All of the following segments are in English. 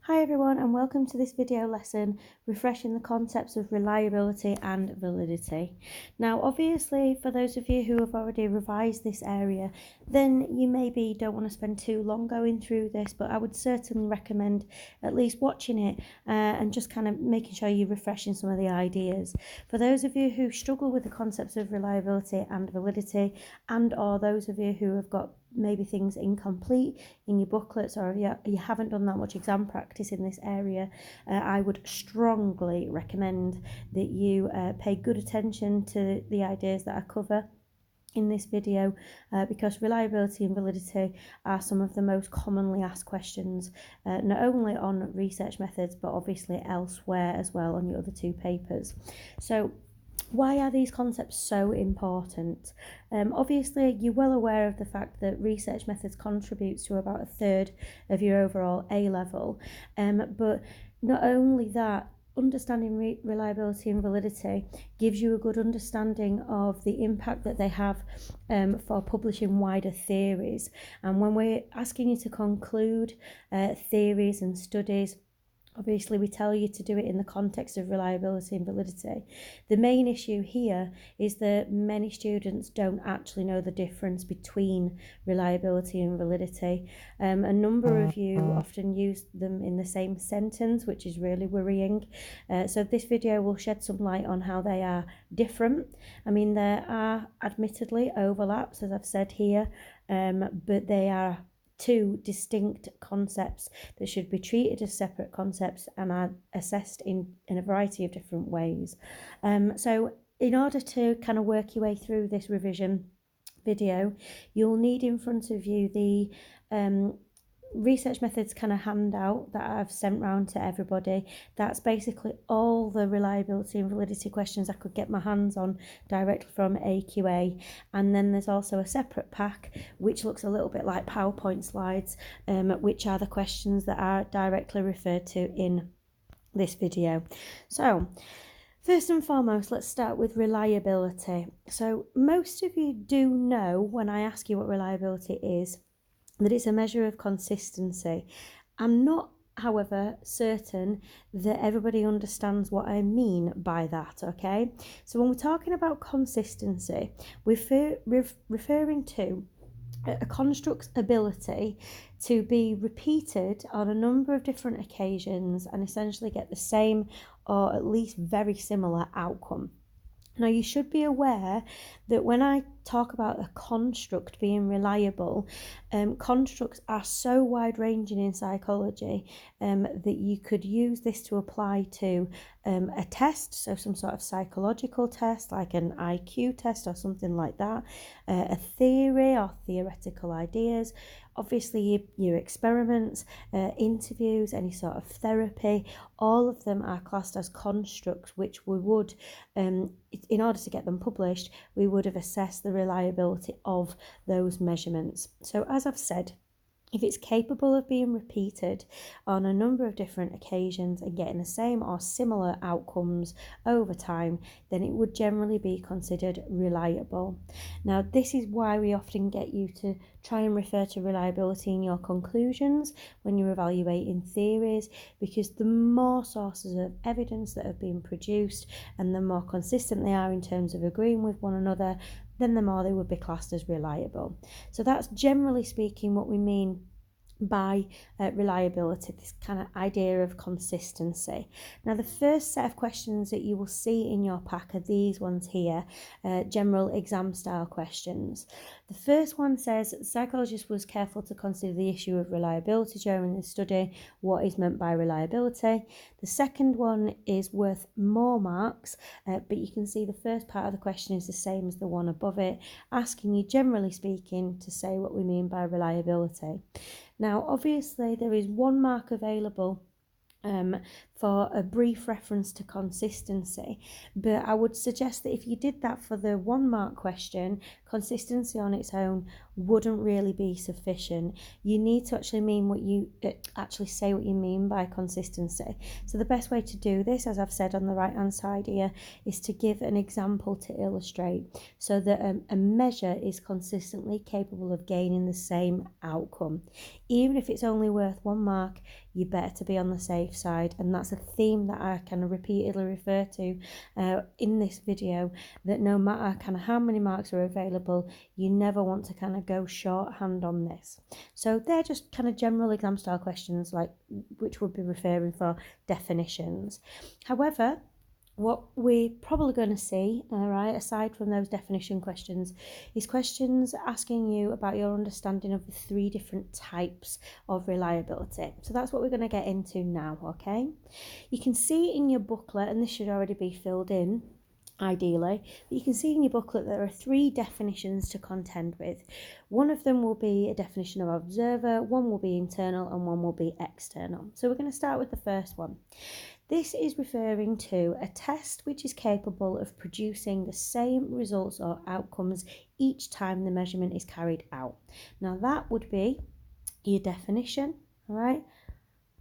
Hi everyone, and welcome to this video lesson refreshing the concepts of reliability and validity. Now obviously for those of you who have already revised this area, then you maybe don't want to spend too long going through this, but I would certainly recommend at least watching it and just kind of making sure you're refreshing some of the ideas. For those of you who struggle with the concepts of reliability and validity, and or those of you who have got maybe things incomplete in your booklets, or you haven't done that much exam practice in this area, I would strongly recommend that you pay good attention to the ideas that I cover in this video because reliability and validity are some of the most commonly asked questions, not only on research methods but obviously elsewhere as well on your other two papers. So why are these concepts so important? Obviously, you're well aware of the fact that research methods contributes to about a third of your overall A level, but not only that, understanding reliability and validity gives you a good understanding of the impact that they have for publishing wider theories. And when we're asking you to conclude theories and studies, obviously we tell you to do it in the context of reliability and validity. The main issue here is that many students don't actually know the difference between reliability and validity. A number of you often use them in the same sentence, which is really worrying. So this video will shed some light on how they are different. I mean, there are admittedly overlaps, as I've said here, but they are two distinct concepts that should be treated as separate concepts and are assessed in a variety of different ways. So in order to kind of work your way through this revision video, you'll need in front of you the research methods kind of handout that I've sent round to everybody. That's basically all the reliability and validity questions I could get my hands on directly from AQA. And then there's also a separate pack which looks a little bit like PowerPoint slides, which are the questions that are directly referred to in this video. So first and foremost, let's start with reliability. So most of you do know, when I ask you what reliability is, that it's a measure of consistency. I'm not, however, certain that everybody understands what I mean by that, okay? So when we're talking about consistency, we're referring to a construct's ability to be repeated on a number of different occasions and essentially get the same or at least very similar outcome. Now, you should be aware that when I talk about a construct being reliable, constructs are so wide-ranging in psychology that you could use this to apply to a test, so some sort of psychological test like an IQ test or something like that, a theory or theoretical ideas, obviously your experiments, interviews, any sort of therapy. All of them are classed as constructs which we would, in order to get them published, we would have assessed the reliability of those measurements. So as I've said, if it's capable of being repeated on a number of different occasions and getting the same or similar outcomes over time, then it would generally be considered reliable. Now, this is why we often get you to try and refer to reliability in your conclusions when you're evaluating theories, because the more sources of evidence that have been produced and the more consistent they are in terms of agreeing with one another, then the more they would be classed as reliable. So that's generally speaking what we mean by reliability, this kind of idea of consistency. Now, the first set of questions that you will see in your pack are these ones here, general exam style questions. The first one says, the psychologist was careful to consider the issue of reliability during the study. What is meant by reliability? The second one is worth more marks, but you can see the first part of the question is the same as the one above it, asking you, generally speaking, to say what we mean by reliability. Now, obviously, there is 1 mark available for a brief reference to consistency, but I would suggest that if you did that for the 1 mark question, consistency on its own wouldn't really be sufficient. You need to actually mean what you actually say what you mean by consistency. So the best way to do this, as I've said on the right hand side here, is to give an example to illustrate, so that a measure is consistently capable of gaining the same outcome. Even if it's only worth 1 mark, you better to be on the safe side. And that's a theme that I kind of repeatedly refer to in this video, that no matter kind of how many marks are available, you never want to kind of go shorthand on this. So they're just kind of general exam style questions, like which would be referring for definitions. However, what we're probably going to see, all right, aside from those definition questions, is questions asking you about your understanding of the 3 different types of reliability. So that's what we're going to get into now, okay? You can see in your booklet, and this should already be filled in, ideally, but you can see in your booklet there are 3 definitions to contend with. One of them will be a definition of observer, one will be internal, and one will be external. So we're going to start with the first one. This is referring to a test which is capable of producing the same results or outcomes each time the measurement is carried out. Now that would be your definition, all right,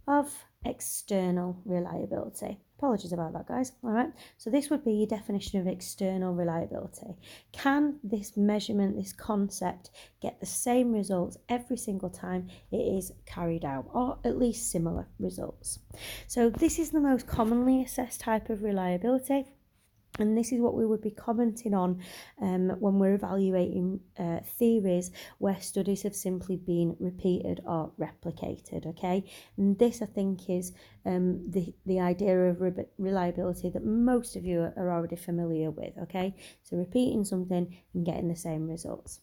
of external reliability. Apologies about that, guys. All right, so this would be your definition of external reliability. Can this measurement, this concept, get the same results every single time it is carried out, or at least similar results? So this is the most commonly assessed type of reliability, and this is what we would be commenting on when we're evaluating theories where studies have simply been repeated or replicated, okay? And this, I think, is the idea of reliability that most of you are already familiar with, okay? So repeating something and getting the same results.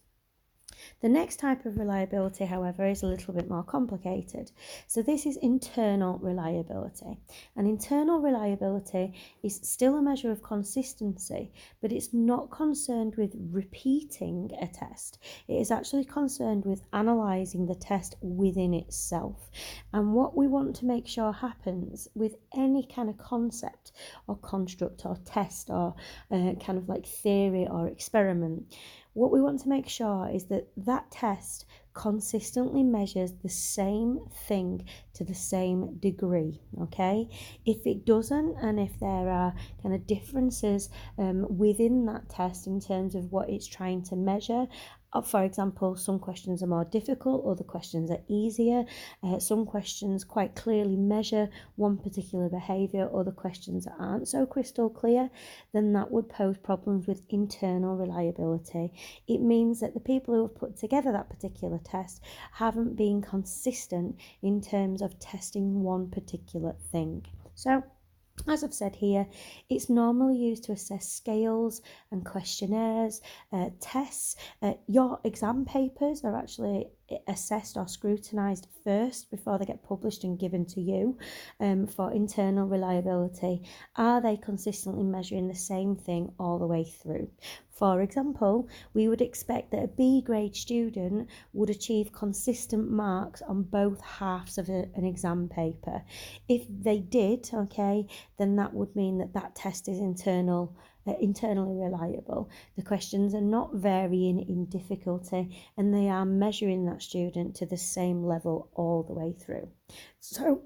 The next type of reliability, however, is a little bit more complicated. So this is internal reliability. And internal reliability is still a measure of consistency, but it's not concerned with repeating a test. It is actually concerned with analysing the test within itself. And what we want to make sure happens with any kind of concept or construct or test or kind of like theory or experiment, what we want to make sure is that that test consistently measures the same thing to the same degree, okay? If it doesn't, and if there are kind of differences within that test in terms of what it's trying to measure, for example, some questions are more difficult, other questions are easier. Some questions quite clearly measure one particular behaviour, other questions aren't so crystal clear, then that would pose problems with internal reliability. It means that the people who have put together that particular test haven't been consistent in terms of testing one particular thing. So, as I've said here, it's normally used to assess scales and questionnaires, tests. Your exam papers are actually assessed or scrutinised first before they get published and given to you for internal reliability. Are they consistently measuring the same thing all the way through? For example, we would expect that a B grade student would achieve consistent marks on both halves of an exam paper. If they did, okay, then that would mean that that test is internally reliable. The questions are not varying in difficulty, and they are measuring that student to the same level all the way through. So,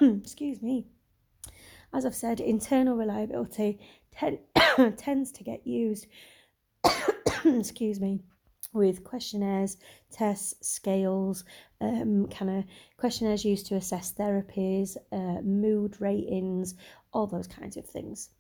excuse me, as I've said, internal reliability tends to get used excuse me, with questionnaires, tests, scales, kind of questionnaires used to assess therapies, mood ratings, all those kinds of things.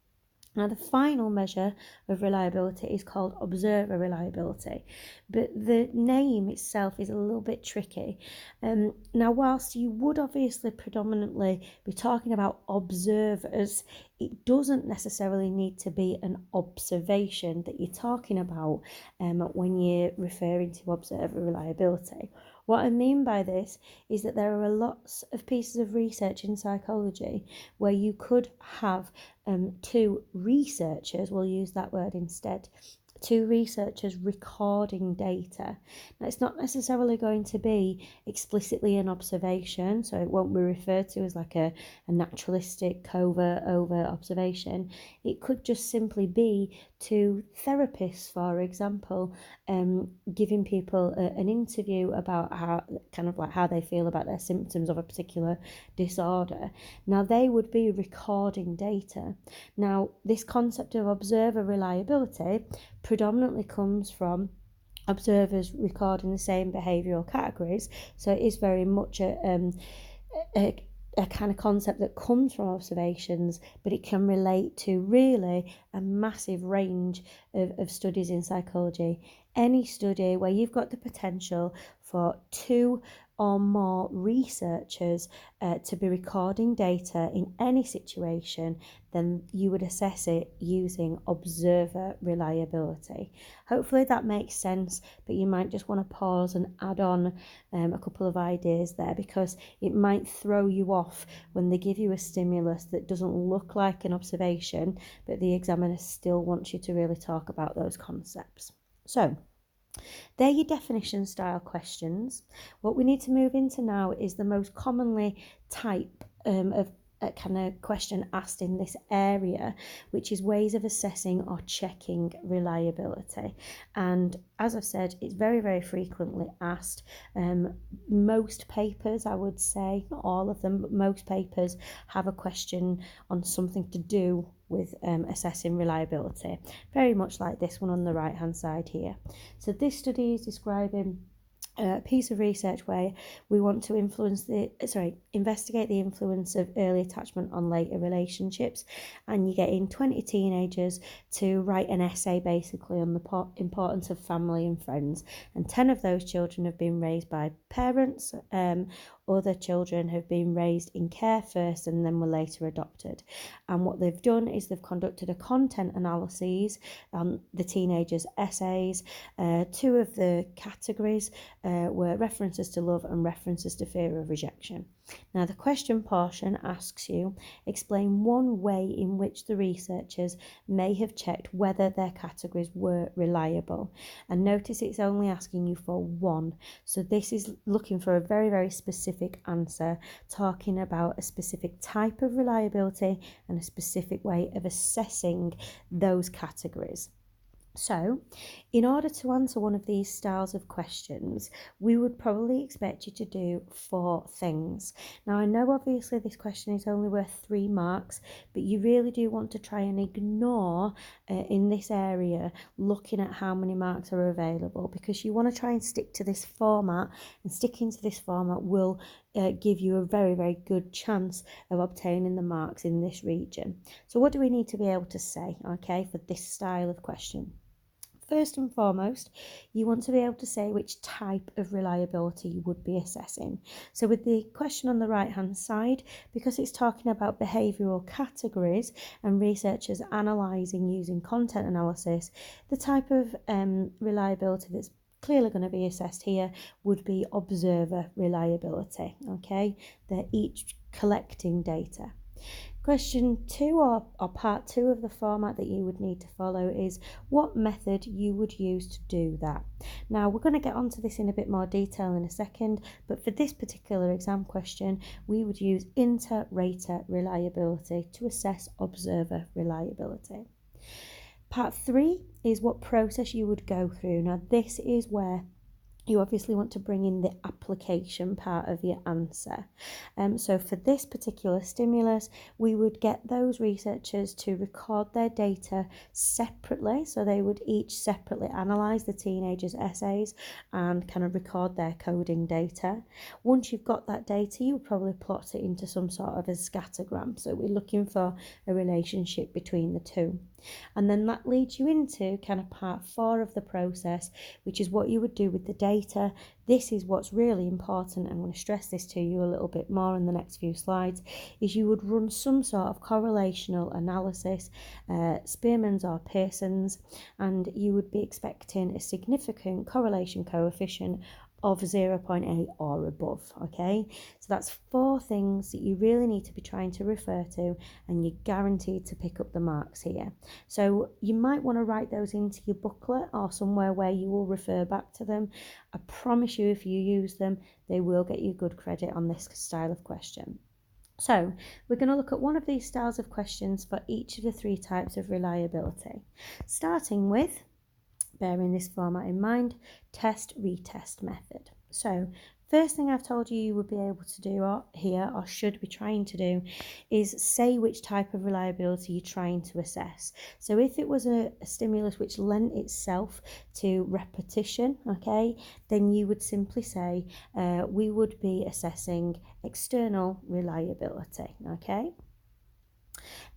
Now, the final measure of reliability is called observer reliability, but the name itself is a little bit tricky. Now, whilst you would obviously predominantly be talking about observers, it doesn't necessarily need to be an observation that you're talking about when you're referring to observer reliability. What I mean by this is that there are lots of pieces of research in psychology where you could have 2 researchers, we'll use that word instead, 2 researchers recording data. Now, it's not necessarily going to be explicitly an observation, so it won't be referred to as like a naturalistic covert overt observation. It could just simply be to therapists, for example, giving people an interview about how they feel about their symptoms of a particular disorder. Now, they would be recording data. Now, this concept of observer reliability predominantly comes from observers recording the same behavioural categories, so it is very much a kind of concept that comes from observations, but it can relate to really a massive range of studies in psychology. Any study where you've got the potential for two or more researchers to be recording data in any situation, then you would assess it using observer reliability. Hopefully that makes sense, but you might just want to pause and add on a couple of ideas there, because it might throw you off when they give you a stimulus that doesn't look like an observation, but the examiner still wants you to really talk about those concepts. So, they're your definition style questions. What we need to move into now is the most commonly type of a kind of question asked in this area, which is ways of assessing or checking reliability. And as I've said, it's very, very frequently asked. Most papers, I would say, not all of them, but most papers have a question on something to do with assessing reliability, very much like this one on the right hand side here. So this study is describing a piece of research where we want to investigate the influence of early attachment on later relationships, and you get in 20 teenagers to write an essay basically on the importance of family and friends, and 10 of those children have been raised by parents. Other children have been raised in care first and then were later adopted. And what they've done is they've conducted a content analysis on the teenagers' essays. Two of the categories were references to love and references to fear of rejection. Now, the question portion asks you, explain one way in which the researchers may have checked whether their categories were reliable. And notice it's only asking you for one. So this is looking for a very, very specific answer, talking about a specific type of reliability and a specific way of assessing those categories. So, in order to answer one of these styles of questions, we would probably expect you to do 4 things. Now, I know obviously this question is only worth 3 marks, but you really do want to try and ignore in this area looking at how many marks are available, because you want to try and stick to this format, and sticking to this format will give you a very, very good chance of obtaining the marks in this region. So what do we need to be able to say, okay, for this style of question? First and foremost, you want to be able to say which type of reliability you would be assessing. So with the question on the right hand side, because it's talking about behavioural categories and researchers analysing using content analysis, the type of reliability that's clearly going to be assessed here would be observer reliability, okay? They're each collecting data. Question 2, or part 2 of the format that you would need to follow, is what method you would use to do that. Now, we're going to get onto this in a bit more detail in a second, but for this particular exam question, we would use inter-rater reliability to assess observer reliability. Part 3 is what process you would go through. Now, this is where you obviously want to bring in the application part of your answer. So for this particular stimulus, we would get those researchers to record their data separately. So they would each separately analyse the teenagers' essays and kind of record their coding data. Once you've got that data, you would probably plot it into some sort of a scattergram. So we're looking for a relationship between the two. And then that leads you into kind of part 4 of the process, which is what you would do with the data. This is what's really important. I'm going to stress this to you a little bit more in the next few slides, is you would run some sort of correlational analysis, Spearman's or Pearson's, and you would be expecting a significant correlation coefficient of 0.8 or above, okay? So that's 4 things that you really need to be trying to refer to, and you're guaranteed to pick up the marks here. So you might want to write those into your booklet or somewhere where you will refer back to them. I promise you, if you use them, they will get you good credit on this style of question. So we're going to look at one of these styles of questions for each of the 3 types of reliability, starting with, bearing this format in mind, test-retest method. So first thing I've told you would be able to do here, or should be trying to do, is say which type of reliability you're trying to assess. So if it was a stimulus which lent itself to repetition, okay, then you would simply say we would be assessing external reliability, okay.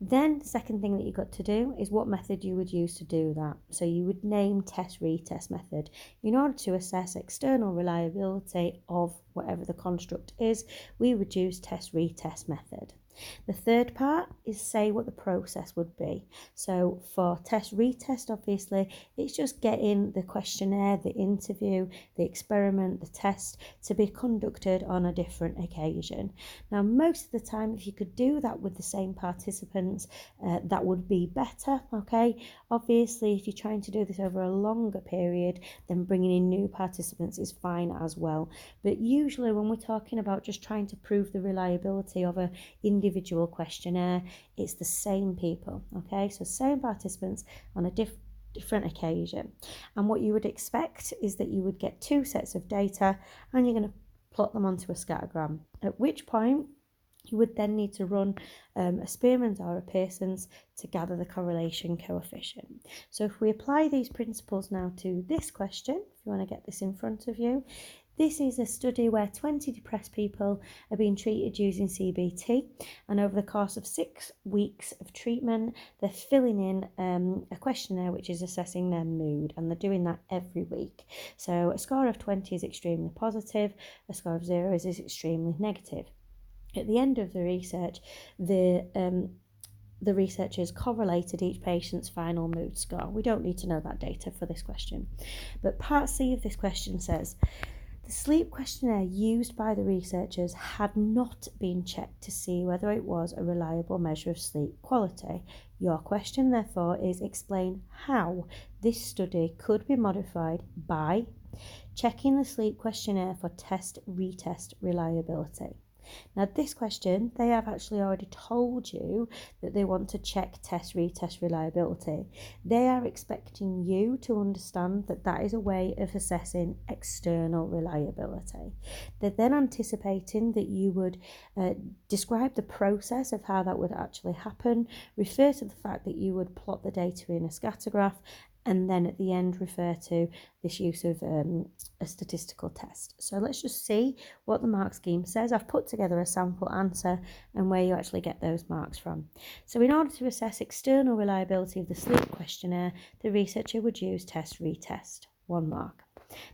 Then the second thing that you've got to do is what method you would use to do that. So you would name test-retest method. In order to assess external reliability of whatever the construct is, we would use test-retest method. The third part is say what the process would be. So for test-retest, obviously, it's just getting the questionnaire, the interview, the experiment, the test to be conducted on a different occasion. Now, most of the time, if you could do that with the same participants, that would be better, okay? Obviously, if you're trying to do this over a longer period, then bringing in new participants is fine as well. But usually when we're talking about just trying to prove the reliability of an individual questionnaire, it's the same people, okay? So same participants on a different occasion. And what you would expect is that you would get 2 sets of data and you're going to plot them onto a scattergram, at which point you would then need to run a Spearman's or a Pearson's to gather the correlation coefficient. So if we apply these principles now to this question, if you want to get this in front of you, this is a study where 20 depressed people are being treated using CBT, and over the course of 6 weeks of treatment, they're filling in a questionnaire which is assessing their mood, and they're doing that every week. So a score of 20 is extremely positive, a score of 0 is extremely negative. At the end of the research, the researchers correlated each patient's final mood score. We don't need to know that data for this question. But part C of this question says, the sleep questionnaire used by the researchers had not been checked to see whether it was a reliable measure of sleep quality. Your question, therefore, is explain how this study could be modified by checking the sleep questionnaire for test-retest reliability. Now this question, they have actually already told you that they want to check test-retest reliability. They are expecting you to understand that that is a way of assessing external reliability. They're then anticipating that you would describe the process of how that would actually happen, refer to the fact that you would plot the data in a scatter graph, and then at the end refer to this use of a statistical test. So let's just see what the mark scheme says. I've put together a sample answer and where you actually get those marks from. So in order to assess external reliability of the sleep questionnaire, the researcher would use test-retest, 1 mark.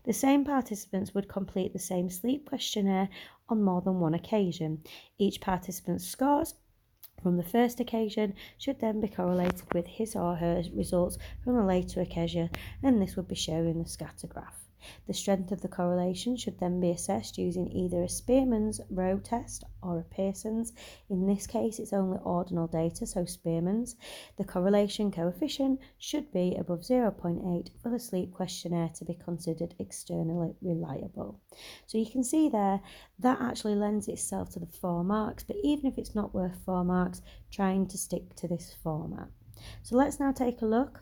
The same participants would complete the same sleep questionnaire on more than one occasion. Each participant's scores from the first occasion should then be correlated with his or her results from a later occasion, and this would be shown in the scatter graph. The strength of the correlation should then be assessed using either a Spearman's row test or a Pearson's. In this case, it's only ordinal data, so Spearman's. The correlation coefficient should be above 0.8 for the sleep questionnaire to be considered externally reliable. So you can see there, that actually lends itself to the 4 marks, but even if it's not worth 4 marks, trying to stick to this format. So let's now take a look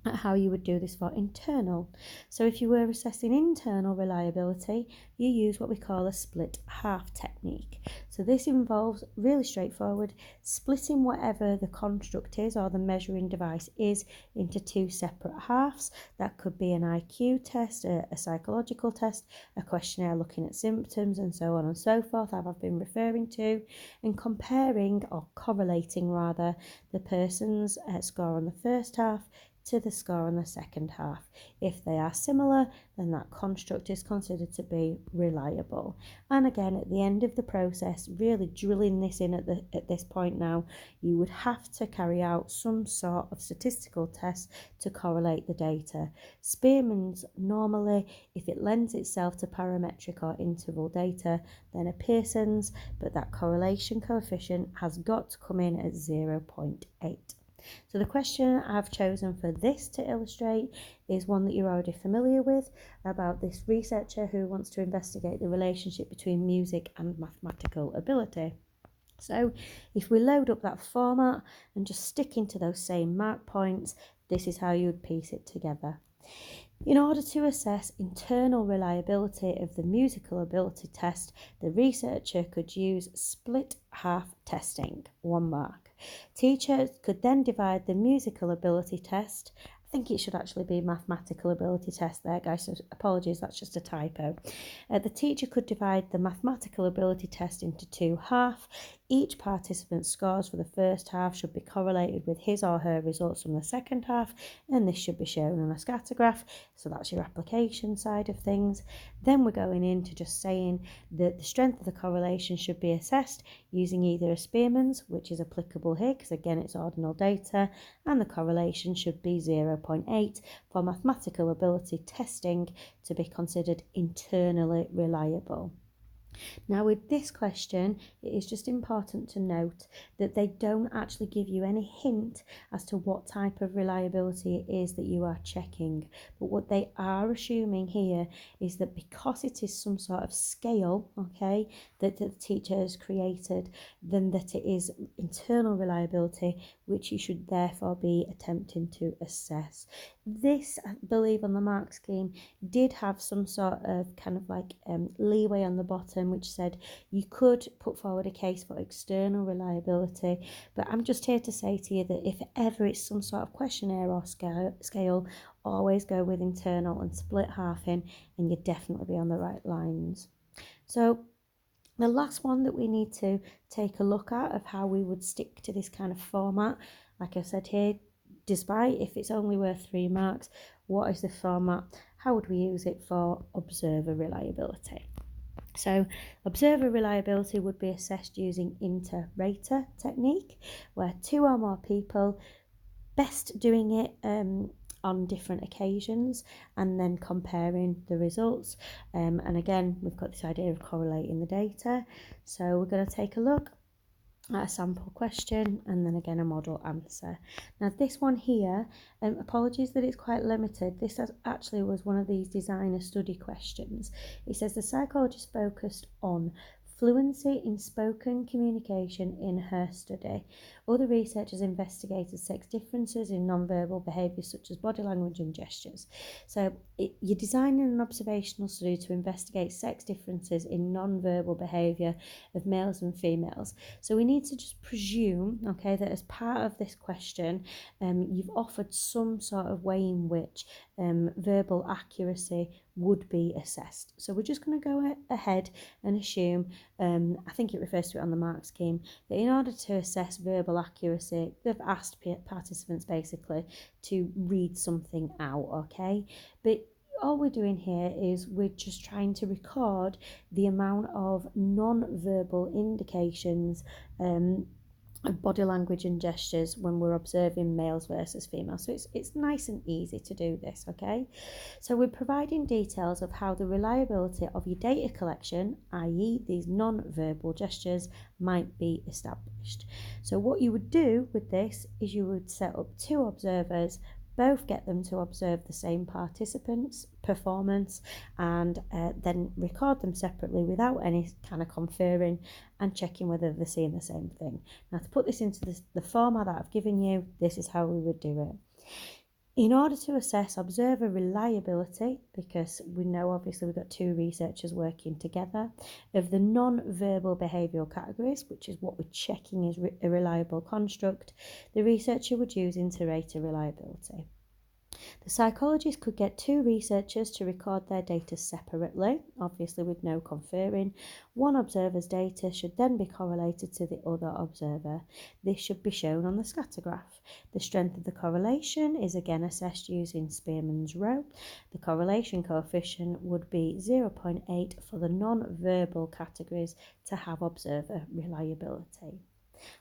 at how you would do this for internal. So if you were assessing internal reliability, you use what we call a split half technique. So this involves, really straightforward, splitting whatever the construct is or the measuring device is into 2 separate halves. That could be an IQ test, a psychological test, a questionnaire looking at symptoms, and so on and so forth, as I've been referring to, and comparing, or correlating rather, the person's score on the first half to the score on the second half. If they are similar, then that construct is considered to be reliable. And again, at the end of the process, really drilling this in at this point now, you would have to carry out some sort of statistical test to correlate the data. Spearman's normally, if it lends itself to parametric or interval data, then a Pearson's, but that correlation coefficient has got to come in at 0.8. So the question I've chosen for this to illustrate is one that you're already familiar with, about this researcher who wants to investigate the relationship between music and mathematical ability. So if we load up that format and just stick into those same mark points, this is how you would piece it together. In order to assess internal reliability of the musical ability test, the researcher could use split half testing, 1 mark. Teachers could then divide the musical ability test. I think it should actually be mathematical ability test there, guys, so apologies, that's just a typo. The teacher could divide the mathematical ability test into 2 halves. Each participant's scores for the first half should be correlated with his or her results from the second half, and this should be shown on a scatter graph. So that's your application side of things. Then we're going into just saying that the strength of the correlation should be assessed using either a Spearman's, which is applicable here because again it's ordinal data, and the correlation should be 0.8 for mathematical ability testing to be considered internally reliable. Now with this question, it is just important to note that they don't actually give you any hint as to what type of reliability it is that you are checking. But what they are assuming here is that because it is some sort of scale, okay, that the teacher has created, then that it is internal reliability, which you should therefore be attempting to assess. This, I believe, on the mark scheme did have some sort of kind of like leeway on the bottom, which said you could put forward a case for external reliability, but I'm just here to say to you that if ever it's some sort of questionnaire or scale, always go with internal and split half in, and you'd definitely be on the right lines. So the last one that we need to take a look at of how we would stick to this kind of format, like I said here, despite if it's only worth 3 marks, what is the format? How would we use it for observer reliability? So observer reliability would be assessed using inter-rater technique, where 2 or more people, best doing it on different occasions and then comparing the results. And again, we've got this idea of correlating the data. So we're going to take a look at a sample question and then again a model answer. Now this one here, apologies that it's quite limited, this actually was one of these designer study questions. It says the psychologist focused on fluency in spoken communication in her study. Other researchers investigated sex differences in non-verbal behaviours such as body language and gestures. So you're designing an observational study to investigate sex differences in non-verbal behaviour of males and females. So we need to just presume, okay, that as part of this question, you've offered some sort of way in which verbal accuracy would be assessed. So we're just going to go ahead and assume, I think it refers to it on the mark scheme, that in order to assess verbal accuracy, they've asked participants basically to read something out, okay? But all we're doing here is we're just trying to record the amount of non-verbal indications of body language and gestures when we're observing males versus females. So it's nice and easy to do this, okay? So we're providing details of how the reliability of your data collection, i.e. these non-verbal gestures, might be established. So what you would do with this is you would set up 2 observers, both get them to observe the same participants' performance and then record them separately without any kind of conferring and checking whether they're seeing the same thing. Now to put this into the format that I've given you, this is how we would do it. In order to assess observer reliability, because we know obviously we've got 2 researchers working together, of the non-verbal behavioural categories, which is what we're checking is a reliable construct, the researcher would use inter-rater reliability. The psychologist could get 2 researchers to record their data separately, obviously with no conferring. One observer's data should then be correlated to the other observer. This should be shown on the scatter graph. The strength of the correlation is again assessed using Spearman's rho. The correlation coefficient would be 0.8 for the non-verbal categories to have observer reliability.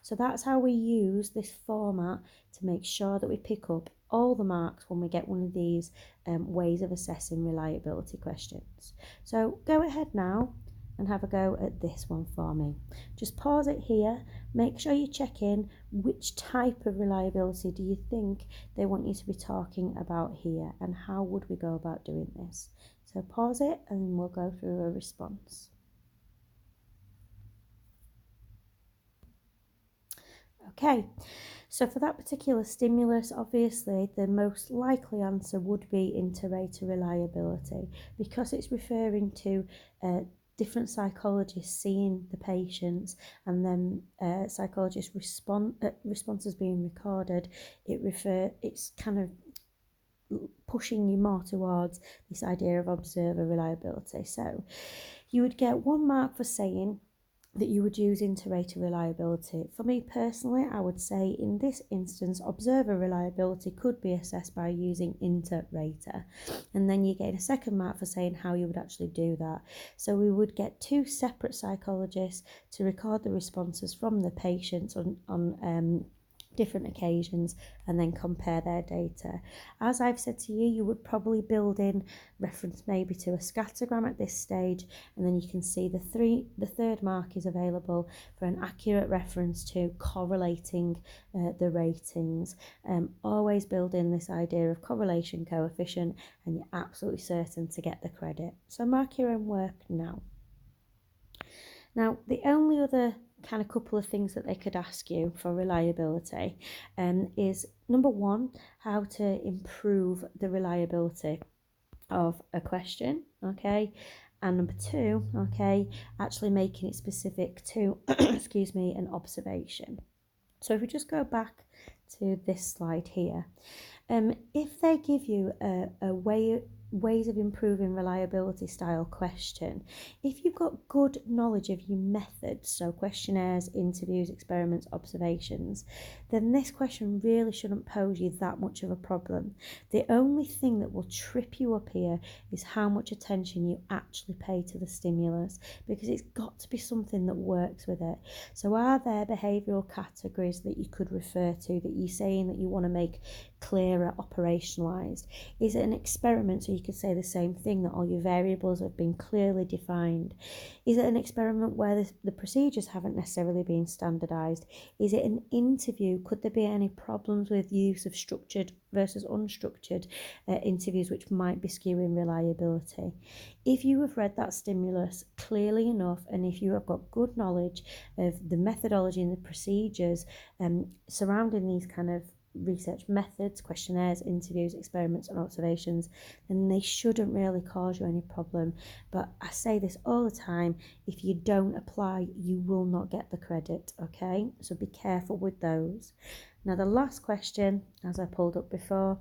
So that's how we use this format to make sure that we pick up all the marks when we get one of these ways of assessing reliability questions. So go ahead now and have a go at this one for me. Just pause it here, make sure you check in which type of reliability do you think they want you to be talking about here and how would we go about doing this. So pause it and we'll go through a response. Okay, so for that particular stimulus, obviously the most likely answer would be inter-rater reliability, because it's referring to different psychologists seeing the patients, and then psychologist responses being recorded. It's kind of pushing you more towards this idea of observer reliability. So you would get 1 mark for saying that you would use inter-rater reliability. For me personally, I would say in this instance, observer reliability could be assessed by using inter-rater. And then you get a 2nd mark for saying how you would actually do that. So we would get 2 separate psychologists to record the responses from the patients on different occasions, and then compare their data. As I've said to you, you would probably build in reference maybe to a scattergram at this stage, and then you can see the 3rd mark is available for an accurate reference to correlating the ratings. Always build in this idea of correlation coefficient, and you're absolutely certain to get the credit. So mark your own work now. Now, the only other kind of couple of things that they could ask you for reliability is, number 1, how to improve the reliability of a question, okay, and number 2, okay, actually making it specific to excuse me, an observation. So if we just go back to this slide here, if they give you a ways of improving reliability style question, if you've got good knowledge of your methods, so questionnaires, interviews, experiments, observations, then this question really shouldn't pose you that much of a problem. The only thing that will trip you up here is how much attention you actually pay to the stimulus, because it's got to be something that works with it. So are there behavioural categories that you could refer to that you're saying that you want to make clearer, operationalised? Is it an experiment, so you could say the same thing, that all your variables have been clearly defined? Is it an experiment where the procedures haven't necessarily been standardised? Is it an interview? Could there be any problems with use of structured versus unstructured interviews which might be skewing reliability? If you have read that stimulus clearly enough, and if you have got good knowledge of the methodology and the procedures surrounding these kind of research methods, questionnaires, interviews, experiments and observations, then they shouldn't really cause you any problem. But I say this all the time, if you don't apply, you will not get the credit, okay? So be careful with those. Now the last question, as I pulled up before,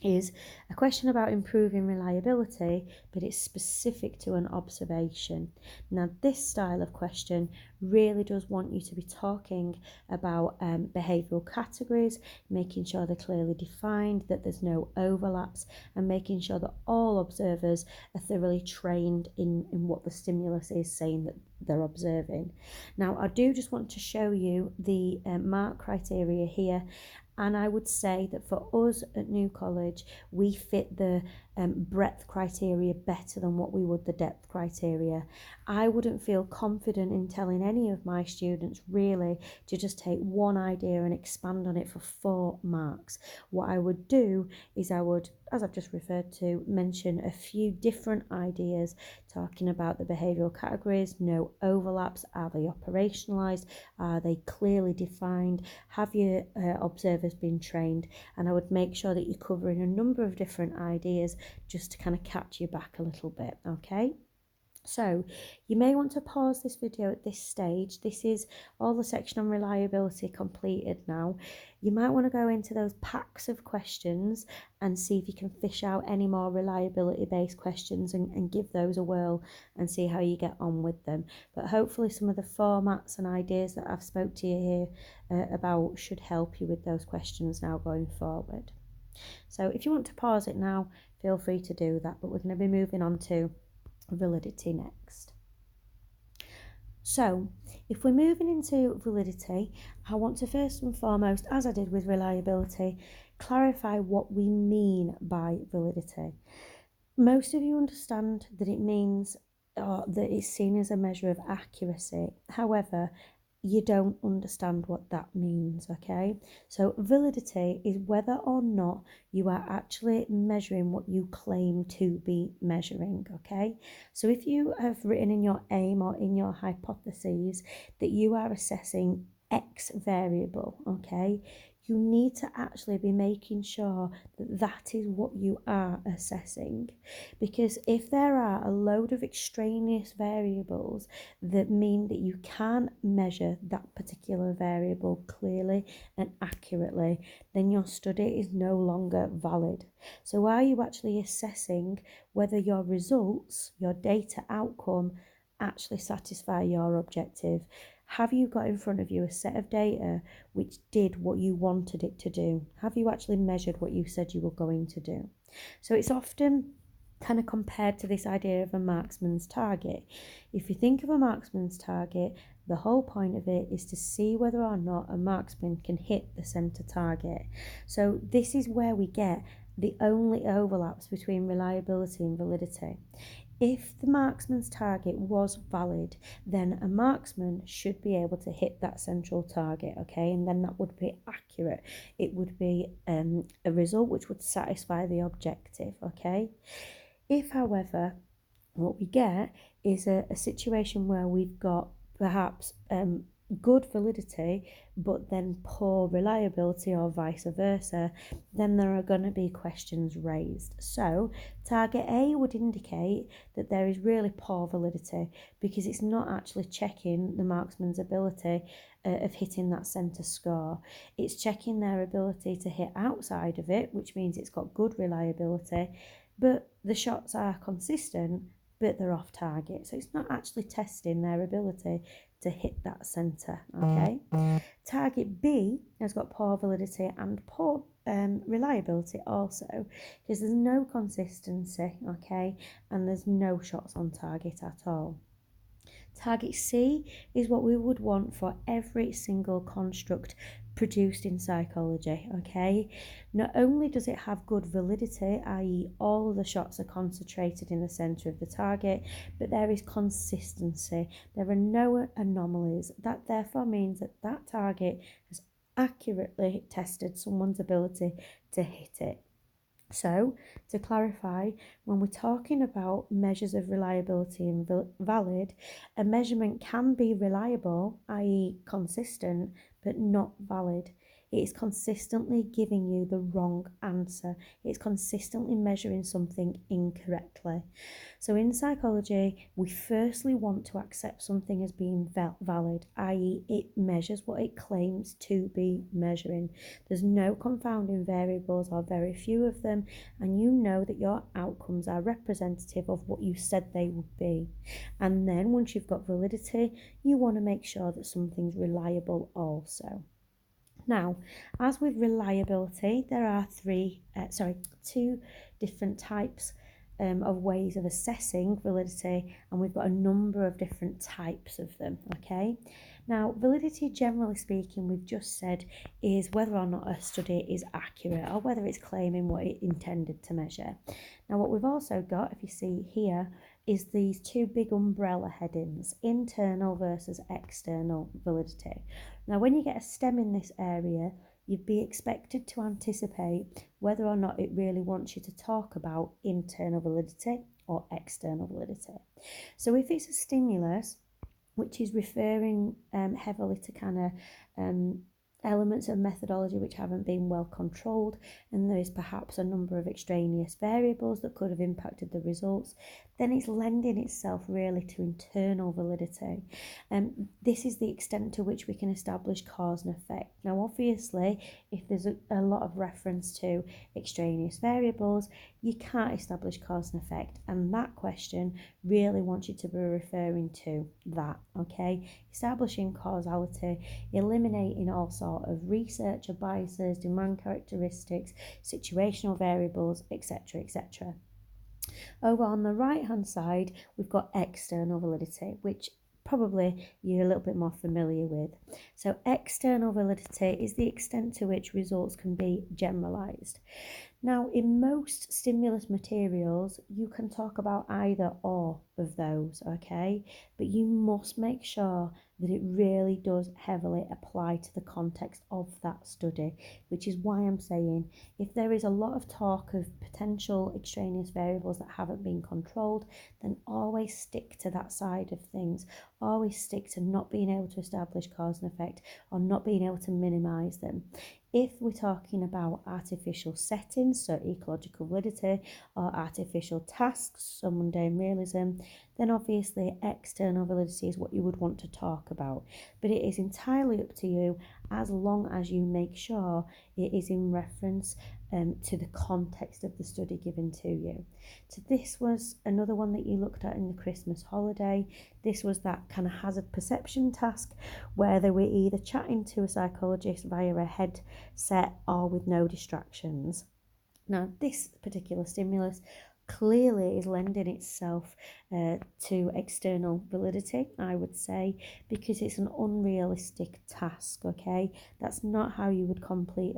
is a question about improving reliability, but it's specific to an observation. Now this style of question really does want you to be talking about behavioural categories, making sure they're clearly defined, that there's no overlaps, and making sure that all observers are thoroughly trained in what the stimulus is saying that they're observing. Now I do just want to show you the mark criteria here. And I would say that for us at New College, we fit the breadth criteria better than what we would the depth criteria. I wouldn't feel confident in telling any of my students really to just take one idea and expand on it for 4 marks. What I would do is I would, as I've just referred to, mention a few different ideas, talking about the behavioural categories, no overlaps, are they operationalised, are they clearly defined, have your observers been trained, and I would make sure that you're covering a number of different ideas just to kind of catch you back a little bit, okay? So you may want to pause this video at this stage. This is all the section on reliability completed now. You might want to go into those packs of questions and see if you can fish out any more reliability based questions and give those a whirl and see how you get on with them. But hopefully some of the formats and ideas that I've spoke to you here about should help you with those questions now going forward. So if you want to pause it now, feel free to do that, but we're going to be moving on to validity next. So if we're moving into validity, I want to first and foremost, as I did with reliability, clarify what we mean by validity. Most of you understand that it means that it's seen as a measure of accuracy. However, you don't understand what that means, okay? So validity is whether or not you are actually measuring what you claim to be measuring, okay? So if you have written in your aim or in your hypotheses that you are assessing X variable, okay, you need to actually be making sure that that is what you are assessing. Because if there are a load of extraneous variables that mean that you can't measure that particular variable clearly and accurately, then your study is no longer valid. So are you actually assessing whether your results, your data outcome, actually satisfy your objective? Have you got in front of you a set of data which did what you wanted it to do? Have you actually measured what you said you were going to do? So it's often kind of compared to this idea of a marksman's target. If you think of a marksman's target, the whole point of it is to see whether or not a marksman can hit the centre target. So this is where we get the only overlaps between reliability and validity. If the marksman's target was valid, then a marksman should be able to hit that central target, okay? And then that would be accurate. It would be a result which would satisfy the objective, okay? If, however, what we get is a situation where we've got perhaps good validity but then poor reliability, or vice versa, then there are going to be questions raised. So target A would indicate that there is really poor validity because it's not actually checking the marksman's ability of hitting that centre score. It's checking their ability to hit outside of it, which means it's got good reliability, but the shots are consistent, but they're off target. So it's not actually testing their ability to hit that centre, okay? Target B has got poor validity and poor reliability also, because there's no consistency, okay? And there's no shots on target at all. Target C is what we would want for every single construct produced in psychology, okay? Not only does it have good validity, i.e. all of the shots are concentrated in the centre of the target, but there is consistency. There are no anomalies. That therefore means that that target has accurately tested someone's ability to hit it. So, to clarify, when we're talking about measures of reliability and valid, a measurement can be reliable, i.e. consistent, but not valid. It is consistently giving you the wrong answer. It's consistently measuring something incorrectly. So in psychology, we firstly want to accept something as being valid, i.e. it measures what it claims to be measuring. There's no confounding variables or very few of them, and you know that your outcomes are representative of what you said they would be. And then once you've got validity, you want to make sure that something's reliable also. Now, as with reliability, there are two different types of ways of assessing validity, and we've got a number of different types of them, okay? Now, validity, generally speaking, we've just said, is whether or not a study is accurate or whether it's claiming what it intended to measure. Now, what we've also got, if you see here, is these two big umbrella headings, internal versus external validity. Now, when you get a STEM in this area, you'd be expected to anticipate whether or not it really wants you to talk about internal validity or external validity. So if it's a stimulus, which is referring heavily to kind of elements of methodology which haven't been well controlled, and there is perhaps a number of extraneous variables that could have impacted the results, then it's lending itself really to internal validity. This is the extent to which we can establish cause and effect. Now, obviously, if there's a lot of reference to extraneous variables, you can't establish cause and effect, and that question really wants you to be referring to that, okay? Establishing causality, eliminating all sort of researcher biases, demand characteristics, situational variables, etc., etc. Over on the right hand side, we've got external validity, which probably you're a little bit more familiar with. So external validity is the extent to which results can be generalized. Now, in most stimulus materials, you can talk about either or of those, okay? But you must make sure that it really does heavily apply to the context of that study, which is why I'm saying if there is a lot of talk of potential extraneous variables that haven't been controlled, then always stick to that side of things. Always stick to not being able to establish cause and effect or not being able to minimise them. If we're talking about artificial settings, so ecological validity, or artificial tasks, so mundane realism, then obviously external validity is what you would want to talk about. But it is entirely up to you, as long as you make sure it is in reference to the context of the study given to you. So this was another one that you looked at in the Christmas holiday. This was that kind of hazard perception task where they were either chatting to a psychologist via a headset or with no distractions. Now, this particular stimulus clearly is lending itself to external validity, I would say, because it's an unrealistic task, okay? That's not how you would complete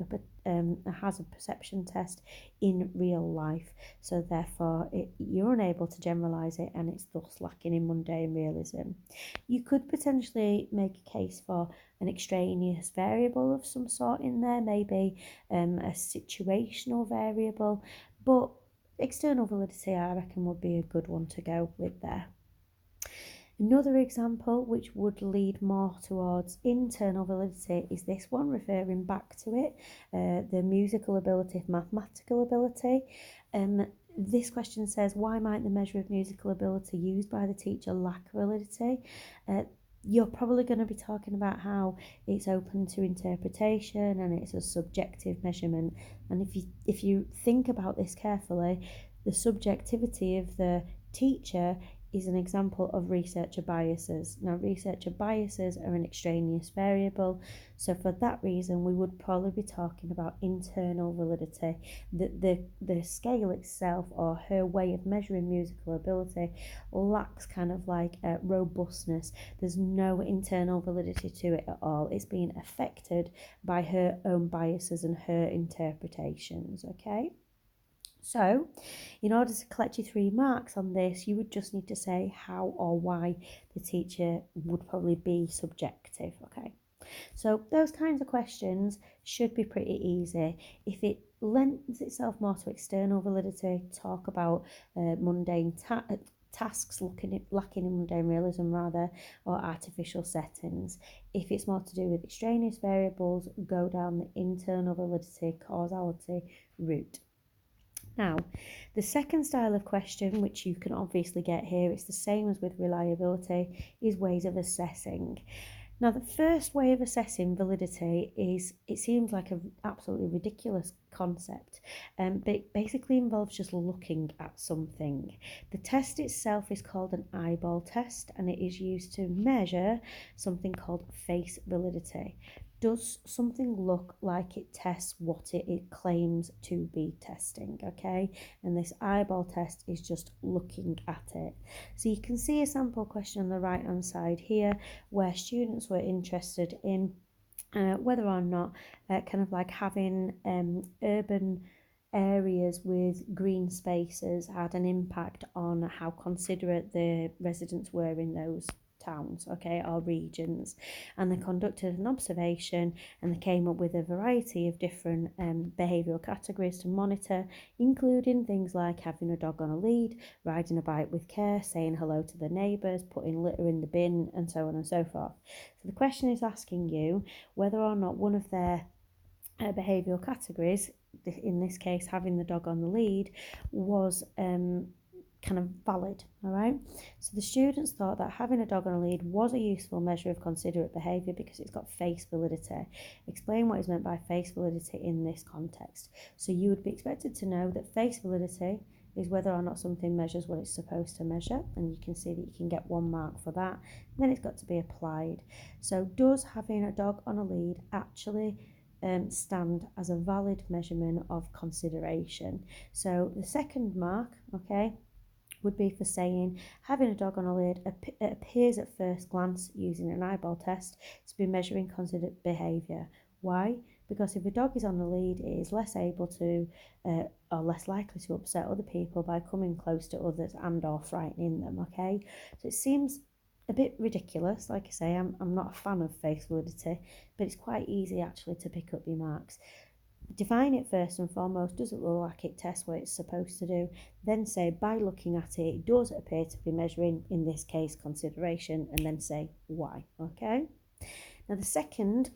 a hazard perception test in real life. So therefore, you're unable to generalise it, and it's thus lacking in mundane realism. You could potentially make a case for an extraneous variable of some sort in there, maybe a situational variable, but external validity, I reckon, would be a good one to go with there. Another example which would lead more towards internal validity is this one, referring back to it, the musical ability of mathematical ability. This question says, why might the measure of musical ability used by the teacher lack validity? You're probably going to be talking about how it's open to interpretation and it's a subjective measurement. And if you think about this carefully, the subjectivity of the teacher is an example of researcher biases. Now, researcher biases are an extraneous variable, so for that reason, we would probably be talking about internal validity. The scale itself, or her way of measuring musical ability, lacks kind of like robustness. There's no internal validity to it at all. It's being affected by her own biases and her interpretations, okay? So, in order to collect your 3 marks on this, you would just need to say how or why the teacher would probably be subjective, okay? So those kinds of questions should be pretty easy. If it lends itself more to external validity, talk about mundane tasks lacking in mundane realism rather, or artificial settings. If it's more to do with extraneous variables, go down the internal validity causality route. Now, the second style of question, which you can obviously get here, it's the same as with reliability, is ways of assessing. Now, the first way of assessing validity is, it seems like an absolutely ridiculous concept, but it basically involves just looking at something. The test itself is called an eyeball test, and it is used to measure something called face validity. Does something look like it tests what it claims to be testing, okay? And this eyeball test is just looking at it. So you can see a sample question on the right hand side here where students were interested in whether or not kind of like having urban areas with green spaces had an impact on how considerate the residents were in those towns, okay, or regions. And they conducted an observation and they came up with a variety of different behavioural categories to monitor, including things like having a dog on a lead, riding a bike with care, saying hello to the neighbours, putting litter in the bin, and so on and so forth. So the question is asking you whether or not one of their behavioural categories, in this case having the dog on the lead, was kind of valid, all right? So the students thought that having a dog on a lead was a useful measure of considerate behaviour because it's got face validity. Explain what is meant by face validity in this context. So you would be expected to know that face validity is whether or not something measures what it's supposed to measure, and you can see that you can get 1 mark for that. Then it's got to be applied. So does having a dog on a lead actually stand as a valid measurement of consideration? So the second mark, okay, would be for saying having a dog on a lead appears at first glance using an eyeball test to be measuring considered behaviour. Why? Because if a dog is on the lead, it is less able to or less likely to upset other people by coming close to others and or frightening them, okay? So it seems a bit ridiculous. Like I say, I'm not a fan of face validity, but it's quite easy actually to pick up your marks. Define it first and foremost. Does it look like it tests what it's supposed to do? Then say, by looking at it, it does appear to be measuring, in this case, consideration, and then say why. Okay. Now the second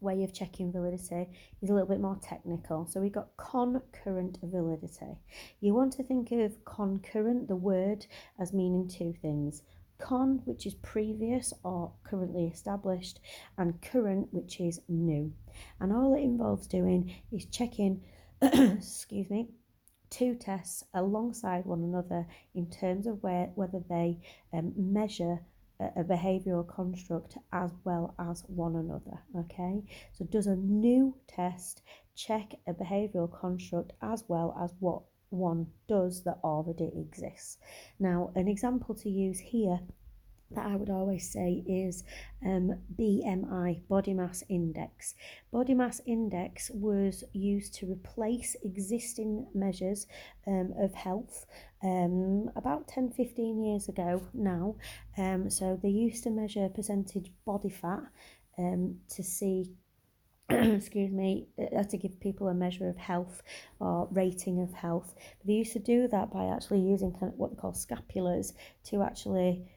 way of checking validity is a little bit more technical. So we've got concurrent validity. You want to think of concurrent, the word, as meaning two things. Con, which is previous or currently established, and current, which is new. And all it involves doing is checking, excuse me, two tests alongside one another in terms of whether they measure a behavioural construct as well as one another. Okay, so does a new test check a behavioural construct as well as what one does that already exists? Now, an example to use here that I would always say is BMI, body mass index. Body mass index was used to replace existing measures of health about 10-15 years ago now. So they used to measure percentage body fat to see excuse me, to give people a measure of health or rating of health. But they used to do that by actually using kind of what they call scapulars to actually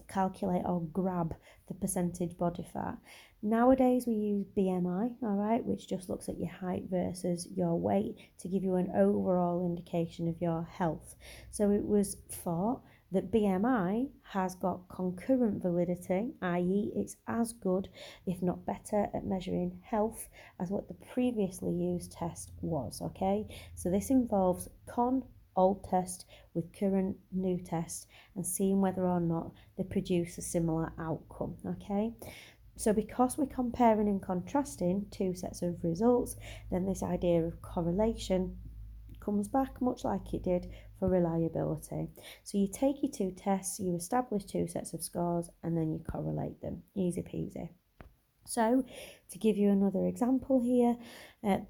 calculate or grab the percentage body fat. Nowadays we use BMI, all right, which just looks at your height versus your weight to give you an overall indication of your health. So it was thought that BMI has got concurrent validity, i.e. it's as good, if not better, at measuring health as what the previously used test was, okay? So this involves old test with current new test and seeing whether or not they produce a similar outcome, okay? So because we're comparing and contrasting two sets of results, then this idea of correlation comes back much like it did for reliability. So you take your two tests, you establish two sets of scores, and then you correlate them. Easy peasy. So to give you another example here,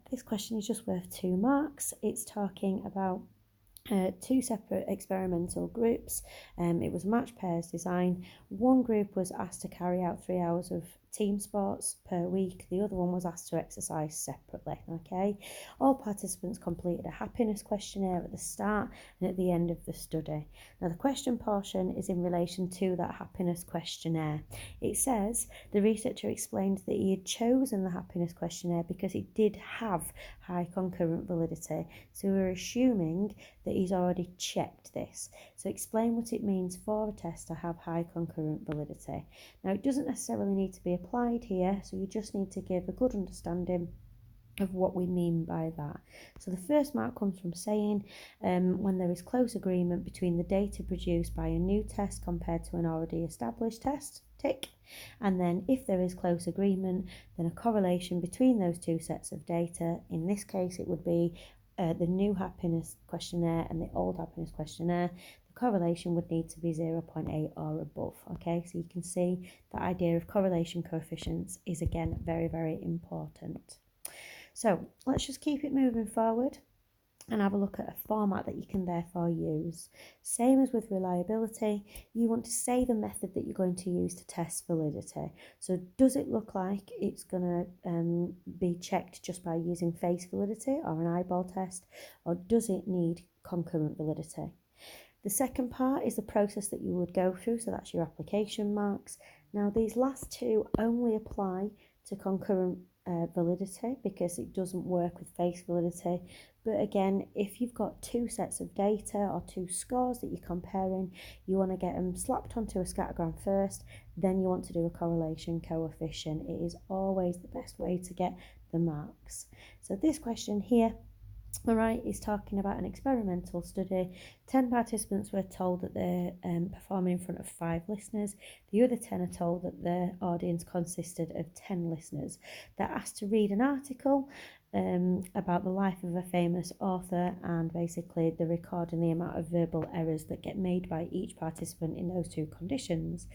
this question is just worth 2 marks. It's talking about two separate experimental groups. It was match pairs design. One group was asked to carry out 3 hours of team sports per week. The other one was asked to exercise separately. Okay, all participants completed a happiness questionnaire at the start and at the end of the study. Now the question portion is in relation to that happiness questionnaire. It says the researcher explained that he had chosen the happiness questionnaire because it did have high concurrent validity. So we're assuming that he's already checked this. So explain what it means for a test to have high concurrent validity. Now it doesn't necessarily need to be applied here, so you just need to give a good understanding of what we mean by that. So the first mark comes from saying when there is close agreement between the data produced by a new test compared to an already established test, tick. And then if there is close agreement, then a correlation between those two sets of data, in this case it would be the new happiness questionnaire and the old happiness questionnaire, the correlation would need to be 0.8 or above. Okay, so you can see the idea of correlation coefficients is again very, very important. So let's just keep it moving forward and have a look at a format that you can therefore use. Same as with reliability, you want to say the method that you're going to use to test validity. So does it look like it's going to be checked just by using face validity or an eyeball test, or does it need concurrent validity? The second part is the process that you would go through, so that's your application marks. Now these last two only apply to concurrent validity because it doesn't work with face validity. But again, if you've got two sets of data or two scores that you're comparing, you want to get them slapped onto a scattergram first, then you want to do a correlation coefficient. It is always the best way to get the marks. So this question here, all right, is talking about an experimental study. 10 participants were told that they're performing in front of 5 listeners. The other 10 are told that their audience consisted of 10 listeners. They're asked to read an article about the life of a famous author, and basically they're recording the amount of verbal errors that get made by each participant in those two conditions.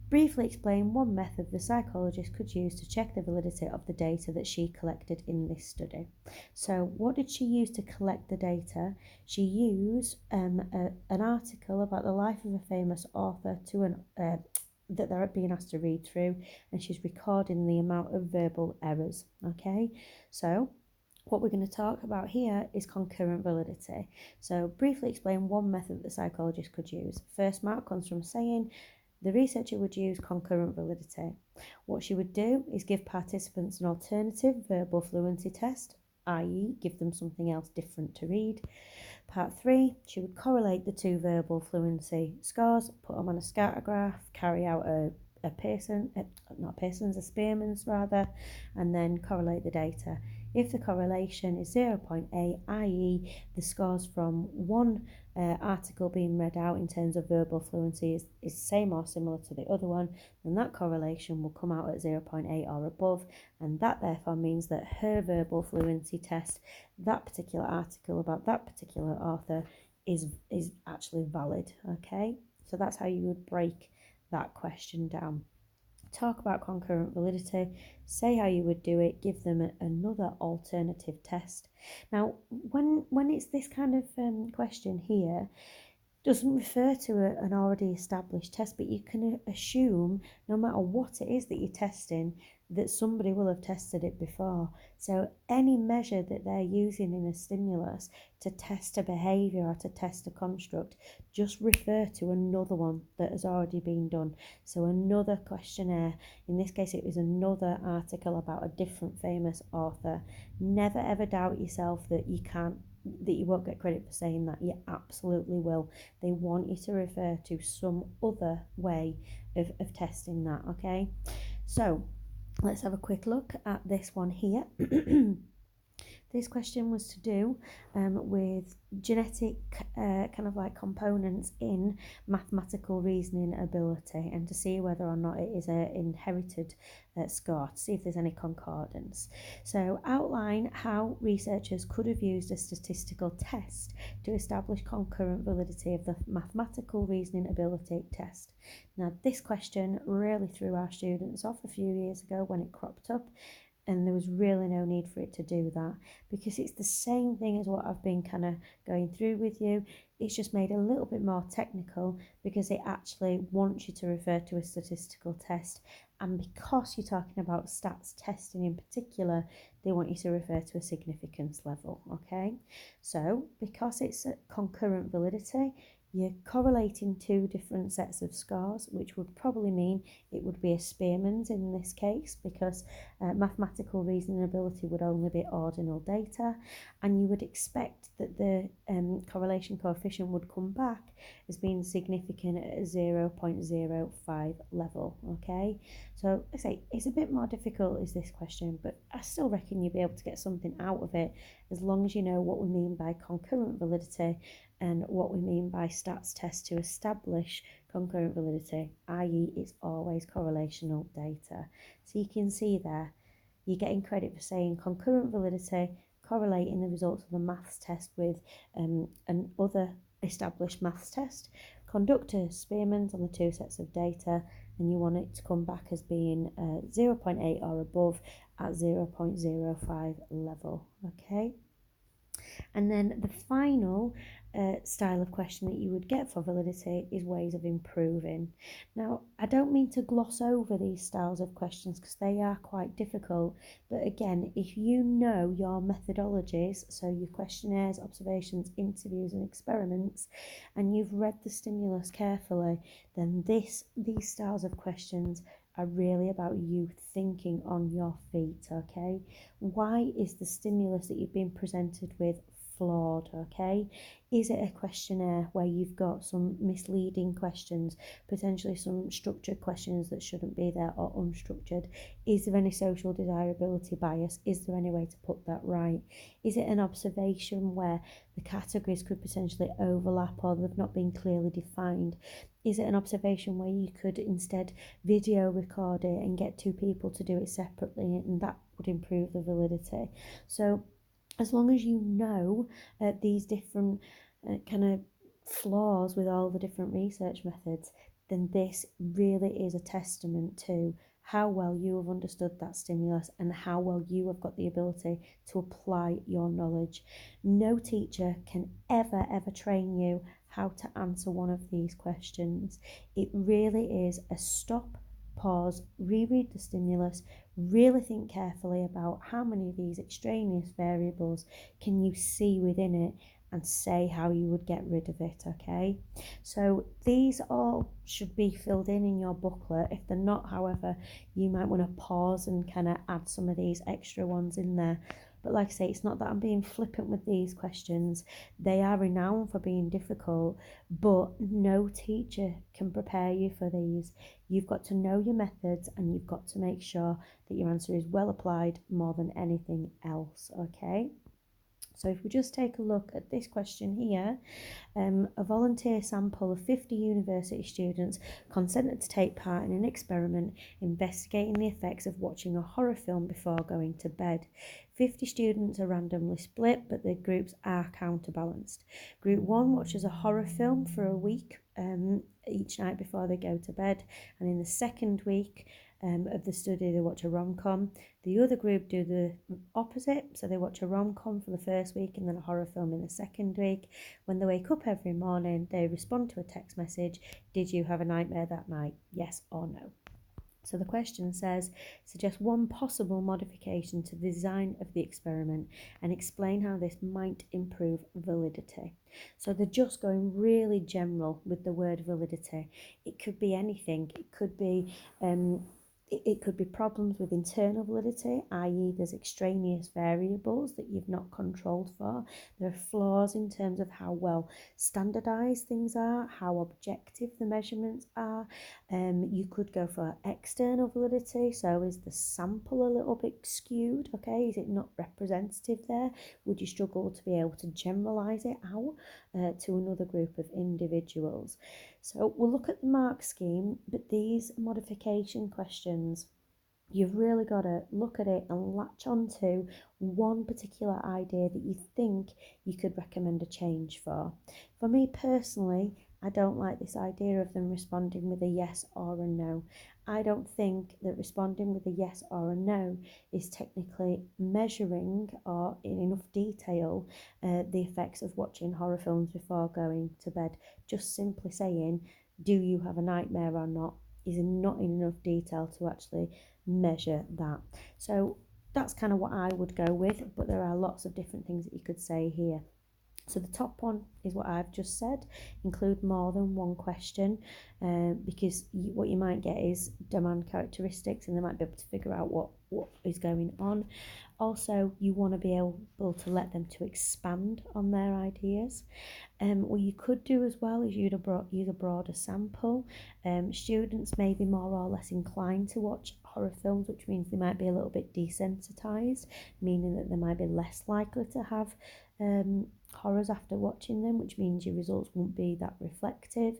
briefly explain one method the psychologist could use to check the validity of the data that she collected in this study. So what did she use to collect the data? She used an article about the life of a famous author that they're being asked to read through, and she's recording the amount of verbal errors. Okay, so what we're going to talk about here is concurrent validity. So briefly explain one method that psychologists could use. First mark comes from saying the researcher would use concurrent validity. What she would do is give participants an alternative verbal fluency test, i.e. give them something else different to read. Part 3, she would correlate the two verbal fluency scores, put them on a scatter graph, carry out a Spearman's rather, and then correlate the data. If the correlation is 0.8, i.e. the scores from one article being read out in terms of verbal fluency is same or similar to the other one, then that correlation will come out at 0.8 or above, and that therefore means that her verbal fluency test, that particular article about that particular author, is actually valid. Okay, so that's how you would break that question down. Talk about concurrent validity, say how you would do it, give them another alternative test. Now, when it's this kind of question here, doesn't refer to an already established test, but you can assume no matter what it is that you're testing, that somebody will have tested it before. So any measure that they're using in a stimulus to test a behaviour or to test a construct, just refer to another one that has already been done. So another questionnaire, in this case it was another article about a different famous author. Never ever doubt yourself that you won't get credit for saying that. You absolutely will. They want you to refer to some other way of testing that, okay? So let's have a quick look at this one here. This question was to do with genetic kind of like components in mathematical reasoning ability, and to see whether or not it is an inherited score, to see if there's any concordance. So outline how researchers could have used a statistical test to establish concurrent validity of the mathematical reasoning ability test. Now this question really threw our students off a few years ago when it cropped up, and there was really no need for it to do that, because it's the same thing as what I've been kind of going through with you. It's just made a little bit more technical because it actually wants you to refer to a statistical test, and because you're talking about stats testing in particular, they want you to refer to a significance level. Okay, so because it's a concurrent validity, you're correlating two different sets of scores, which would probably mean it would be a Spearman's in this case, because mathematical reasoning ability would only be ordinal data, and you would expect that the correlation coefficient would come back as being significant at a 0.05 level. Okay, so I say it's a bit more difficult is this question, but I still reckon you'll be able to get something out of it as long as you know what we mean by concurrent validity and what we mean by stats test to establish concurrent validity, i.e. it's always correlational data. So you can see there, you're getting credit for saying concurrent validity, correlating the results of the maths test with another established maths test, conduct a Spearman's on the two sets of data, and you want it to come back as being 0.8 or above at 0.05 level. Okay, and then the final style of question that you would get for validity is ways of improving. Now, I don't mean to gloss over these styles of questions because they are quite difficult, but again, if you know your methodologies, so your questionnaires, observations, interviews and experiments, and you've read the stimulus carefully, then these styles of questions are really about you thinking on your feet. Okay, why is the stimulus that you've been presented with flawed? Okay, is it a questionnaire where you've got some misleading questions, potentially some structured questions that shouldn't be there, or unstructured? Is there any social desirability bias? Is there any way to put that right? Is it an observation where the categories could potentially overlap or they've not been clearly defined? Is it an observation where you could instead video record it and get two people to do it separately, and that would improve the validity? So as long as you know these different kind of flaws with all the different research methods, then this really is a testament to how well you have understood that stimulus and how well you have got the ability to apply your knowledge. No teacher can ever train you how to answer one of these questions. It really is a stop, pause, reread the stimulus, really think carefully about how many of these extraneous variables can you see within it, and say how you would get rid of it, okay? So these all should be filled in your booklet. If they're not, however, you might want to pause and kind of add some of these extra ones in there. But like I say, it's not that I'm being flippant with these questions. They are renowned for being difficult, but no teacher can prepare you for these. You've got to know your methods, and you've got to make sure that your answer is well applied more than anything else, okay? So if we just take a look at this question here, a volunteer sample of 50 university students consented to take part in an experiment investigating the effects of watching a horror film before going to bed. 50 students are randomly split, but the groups are counterbalanced. Group 1 watches a horror film for a week each night before they go to bed, and in the second week of the study they watch a rom-com. The other group do the opposite, so they watch a rom-com for the first week and then a horror film in the second week. When they wake up every morning, they respond to a text message: did you have a nightmare that night? Yes or no. So the question says, suggest one possible modification to the design of the experiment and explain how this might improve validity. So they're just going really general with the word validity. It could be anything. It could be problems with internal validity, i.e. there's extraneous variables that you've not controlled for. There are flaws in terms of how well standardised things are, how objective the measurements are. You could go for external validity, so is the sample a little bit skewed, okay? Is it not representative there? Would you struggle to be able to generalise it out to another group of individuals? So we'll look at the mark scheme, but these modification questions, you've really got to look at it and latch onto one particular idea that you think you could recommend a change for. For me personally, I don't like this idea of them responding with a yes or a no. I don't think that responding with a yes or a no is technically measuring or in enough detail the effects of watching horror films before going to bed. Just simply saying, do you have a nightmare or not, is not in enough detail to actually measure that. So that's kind of what I would go with, but there are lots of different things that you could say here. So the top one is what I've just said, include more than one question, because what you might get is demand characteristics, and they might be able to figure out what is going on. Also, you want to be able to let them to expand on their ideas. What you could do as well is use a broader sample. Students may be more or less inclined to watch horror films, which means they might be a little bit desensitized, meaning that they might be less likely to have horrors after watching them, which means your results won't be that reflective.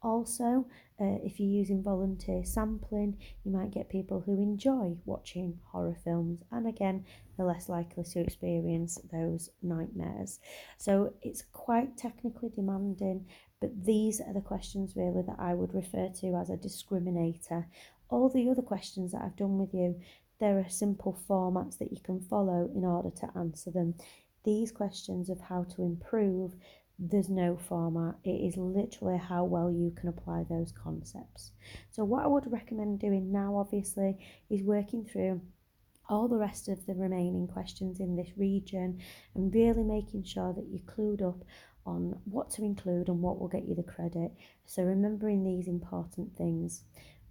Also, if you're using volunteer sampling, you might get people who enjoy watching horror films, and again, they're less likely to experience those nightmares. So it's quite technically demanding, but these are the questions really that I would refer to as a discriminator. All the other questions that I've done with you, there are simple formats that you can follow in order to answer them. These questions of how to improve, there's no format. It is literally how well you can apply those concepts. So what I would recommend doing now, obviously, is working through all the rest of the remaining questions in this region and really making sure that you're clued up on what to include and what will get you the credit. So remembering these important things.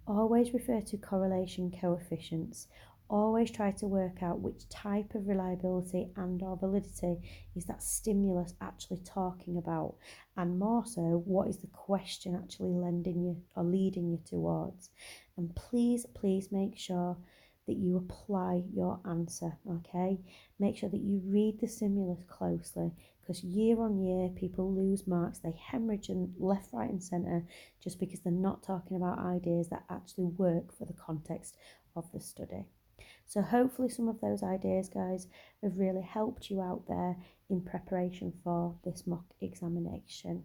Always refer to correlation coefficients. Always try to work out which type of reliability and or validity is that stimulus actually talking about, and more so, what is the question actually lending you or leading you towards. And please make sure that you apply your answer, okay? Make sure that you read the stimulus closely, because year on year people lose marks, they hemorrhage left, right and centre just because they're not talking about ideas that actually work for the context of the study. So hopefully some of those ideas, guys, have really helped you out there in preparation for this mock examination.